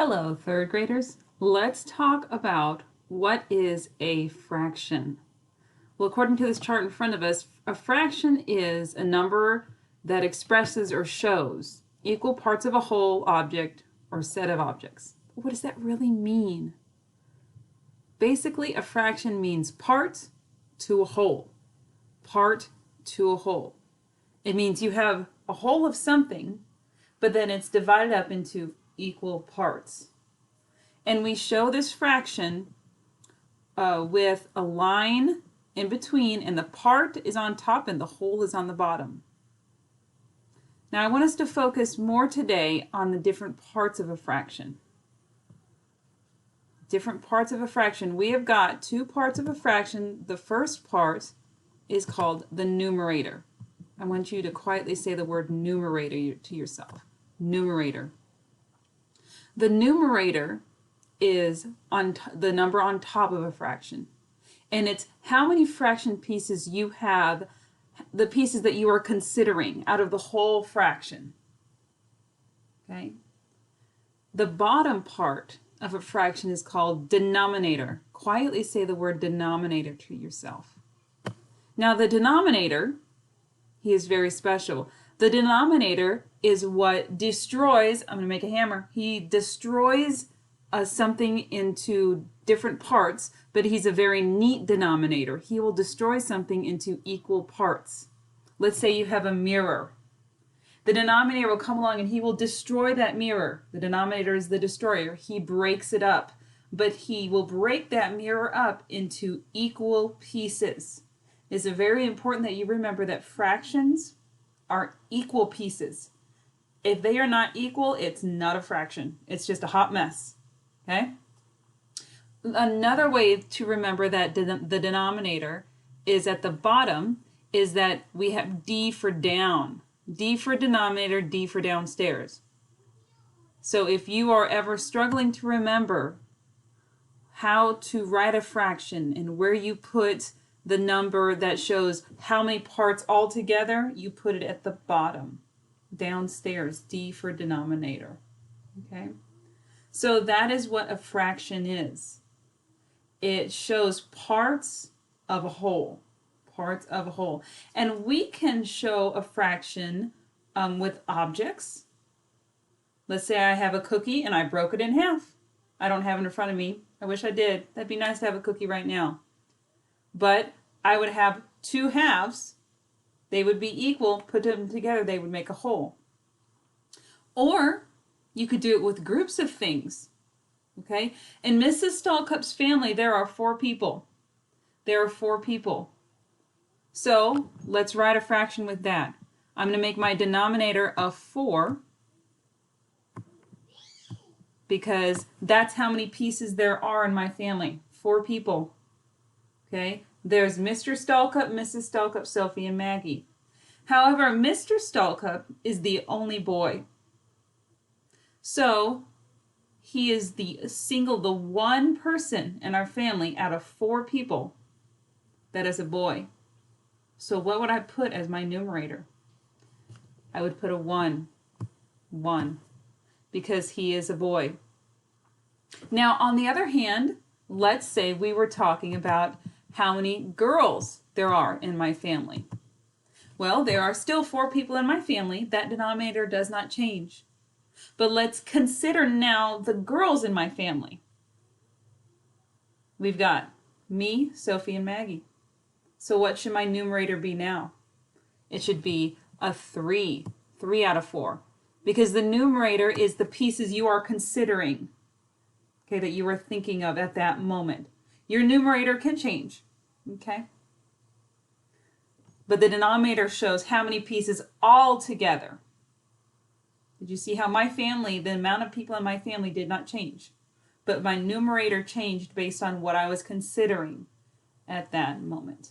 Hello, third graders. Let's talk about what is a fraction. Well, according to this chart in front of us, a fraction is a number that expresses or shows equal parts of a whole object or set of objects. What does that really mean? Basically, a fraction means part to a whole. Part to a whole. It means you have a whole of something, but then it's divided up into equal parts. And we show this fraction with a line in between, and the part is on top and the whole is on the bottom. Now I want us to focus more today on the different parts of a fraction. Different parts of a fraction. We have got two parts of a fraction. The first part is called the numerator. I want you to quietly say the word numerator to yourself. Numerator. The numerator is the number on top of a fraction. And it's how many fraction pieces you have, the pieces that you are considering out of the whole fraction. Okay? The bottom part of a fraction is called denominator. Quietly say the word denominator to yourself. Now the denominator, he is very special. The denominator is what destroys, I'm going to make a hammer, he destroys something into different parts, but he's a very neat denominator. He will destroy something into equal parts. Let's say you have a mirror. The denominator will come along and he will destroy that mirror. The denominator is the destroyer. He breaks it up, but he will break that mirror up into equal pieces. It's very important that you remember that fractions are equal pieces. If they are not equal, it's not a fraction. It's just a hot mess. Okay? Another way to remember that the denominator is at the bottom is that we have D for down. D for denominator, D for downstairs. So if you are ever struggling to remember how to write a fraction and where you put the number that shows how many parts altogether, you put it at the bottom, downstairs, D for denominator. Okay? So that is what a fraction is. It shows parts of a whole. Parts of a whole. And we can show a fraction with objects. Let's say I have a cookie and I broke it in half. I don't have it in front of me. I wish I did. That'd be nice to have a cookie right now. But I would have two halves. They would be equal. Put them together, they would make a whole. Or you could do it with groups of things. Okay? In Mrs. Stallcup's family, there are 4 people. There are 4 people. So let's write a fraction with that. I'm going to make my denominator a 4 because that's how many pieces there are in my family. 4 people. Okay? There's Mr. Stallcup, Mrs. Stallcup, Sophie, and Maggie. However, Mr. Stallcup is the only boy. So he is the one person in our family out of 4 people that is a boy. So what would I put as my numerator? I would put a 1, because he is a boy. Now, on the other hand, let's say we were talking about how many girls there are in my family. Well, there are still 4 people in my family. That denominator does not change. But let's consider now the girls in my family. We've got me, Sophie, and Maggie. So what should my numerator be now? It should be a 3 out of 4. Because the numerator is the pieces you are considering, okay, that you are thinking of at that moment. Your numerator can change, okay? But the denominator shows how many pieces all together. Did you see how my family, the amount of people in my family did not change? But my numerator changed based on what I was considering at that moment.